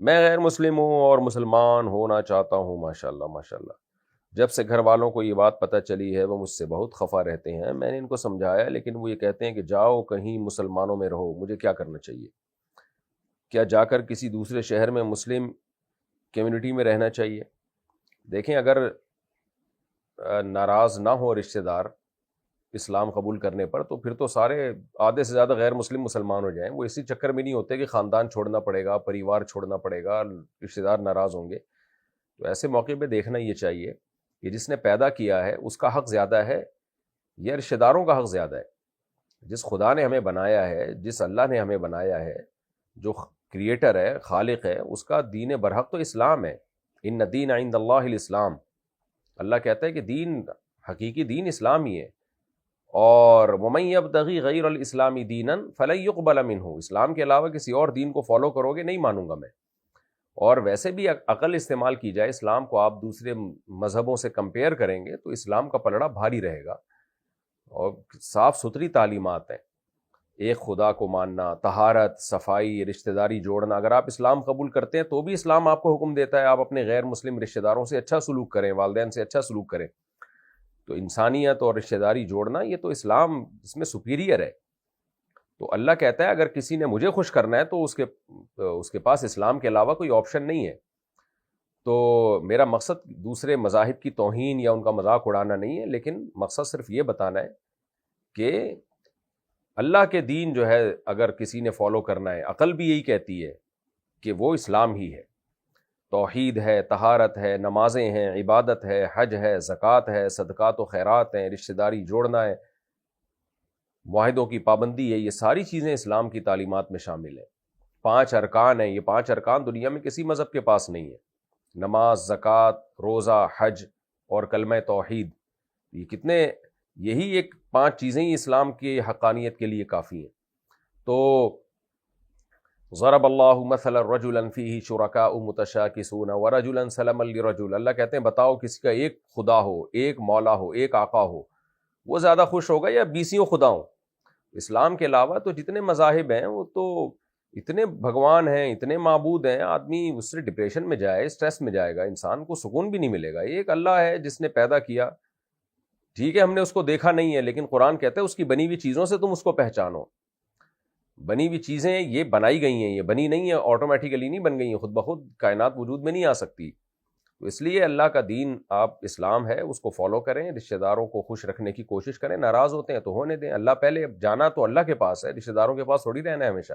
میں غیر مسلم ہوں اور مسلمان ہونا چاہتا ہوں، ماشاء اللہ ماشاء اللہ۔ جب سے گھر والوں کو یہ بات پتہ چلی ہے وہ مجھ سے بہت خفا رہتے ہیں، میں نے ان کو سمجھایا لیکن وہ یہ کہتے ہیں کہ جاؤ کہیں مسلمانوں میں رہو، مجھے کیا کرنا چاہیے؟ کیا جا کر کسی دوسرے شہر میں مسلم کمیونٹی میں رہنا چاہیے؟ دیکھیں، اگر ناراض نہ ہو رشتہ دار اسلام قبول کرنے پر تو پھر تو سارے آدھے سے زیادہ غیر مسلم مسلمان ہو جائیں۔ وہ اسی چکر میں نہیں ہوتے کہ خاندان چھوڑنا پڑے گا، پریوار چھوڑنا پڑے گا، رشتہ دار ناراض ہوں گے۔ تو ایسے موقع پہ دیکھنا یہ چاہیے کہ جس نے پیدا کیا ہے اس کا حق زیادہ ہے یا رشتہ داروں کا حق زیادہ ہے؟ جس خدا نے ہمیں بنایا ہے، جس اللہ نے ہمیں بنایا ہے، جو کریٹر ہے، خالق ہے، اس کا دین برحق تو اسلام ہے۔ ان الدین عند اللہ الاسلام، اللہ کہتا ہے کہ دین، حقیقی دین اسلام ہی ہے۔ اور ومن یبتغی غیر الاسلام دینا فلن یقبل منہ، اسلام کے علاوہ کسی اور دین کو فالو کرو گے نہیں مانوں گا میں۔ اور ویسے بھی عقل استعمال کی جائے، اسلام کو آپ دوسرے مذہبوں سے کمپیئر کریں گے تو اسلام کا پلڑا بھاری رہے گا، اور صاف ستھری تعلیمات ہیں، ایک خدا کو ماننا، طہارت، صفائی، رشتہ داری جوڑنا۔ اگر آپ اسلام قبول کرتے ہیں تو بھی اسلام آپ کو حکم دیتا ہے آپ اپنے غیر مسلم رشتہ داروں سے اچھا سلوک کریں، والدین سے اچھا سلوک کریں۔ تو انسانیت اور رشتہ داری جوڑنا، یہ تو اسلام اس میں سپیریئر ہے۔ تو اللہ کہتا ہے اگر کسی نے مجھے خوش کرنا ہے تو اس کے پاس اسلام کے علاوہ کوئی آپشن نہیں ہے۔ تو میرا مقصد دوسرے مذاہب کی توہین یا ان کا مذاق اڑانا نہیں ہے، لیکن مقصد صرف یہ بتانا ہے کہ اللہ کے دین جو ہے اگر کسی نے فالو کرنا ہے، عقل بھی یہی کہتی ہے کہ وہ اسلام ہی ہے۔ توحید ہے، طہارت ہے، نمازیں ہیں، عبادت ہے، حج ہے، زکوٰۃ ہے، صدقات و خیرات ہیں، رشتہ داری جوڑنا ہے، معاہدوں کی پابندی ہے، یہ ساری چیزیں اسلام کی تعلیمات میں شامل ہیں۔ 5 ارکان ہیں، یہ 5 ارکان دنیا میں کسی مذہب کے پاس نہیں ہے: نماز، زکوٰۃ، روزہ، حج اور کلمہ توحید۔ یہ کتنے، یہی ایک 5 چیزیں ہی اسلام کی حقانیت کے لیے کافی ہیں۔ تو ضرب اللہ مثلا رجلا فیہ شرکاء متشاکسون ورجلا سلما لرجل، اللہ کہتے ہیں بتاؤ کسی کا ایک خدا ہو، ایک مولا ہو، ایک آقا ہو، وہ زیادہ خوش ہوگا یا 20 خداؤں؟ اسلام کے علاوہ تو جتنے مذاہب ہیں وہ تو اتنے بھگوان ہیں، اتنے معبود ہیں، آدمی اس سے ڈپریشن میں جائے، اسٹریس میں جائے گا، انسان کو سکون بھی نہیں ملے گا۔ ایک اللہ ہے جس نے پیدا کیا، ٹھیک ہے ہم نے اس کو دیکھا نہیں ہے، لیکن قرآن کہتا ہے اس کی بنی ہوئی چیزوں سے تم اس کو پہچانو۔ بنی ہوئی چیزیں یہ بنائی گئی ہیں، یہ بنی نہیں ہے، آٹومیٹیکلی نہیں بن گئی ہیں، خود بخود کائنات وجود میں نہیں آ سکتی۔ تو اس لیے اللہ کا دین آپ اسلام ہے، اس کو فالو کریں، رشتہ داروں کو خوش رکھنے کی کوشش کریں، ناراض ہوتے ہیں تو ہونے دیں، اللہ پہلے، جانا تو اللہ کے پاس ہے، رشتہ داروں کے پاس تھوڑی رہنا ہے ہمیشہ۔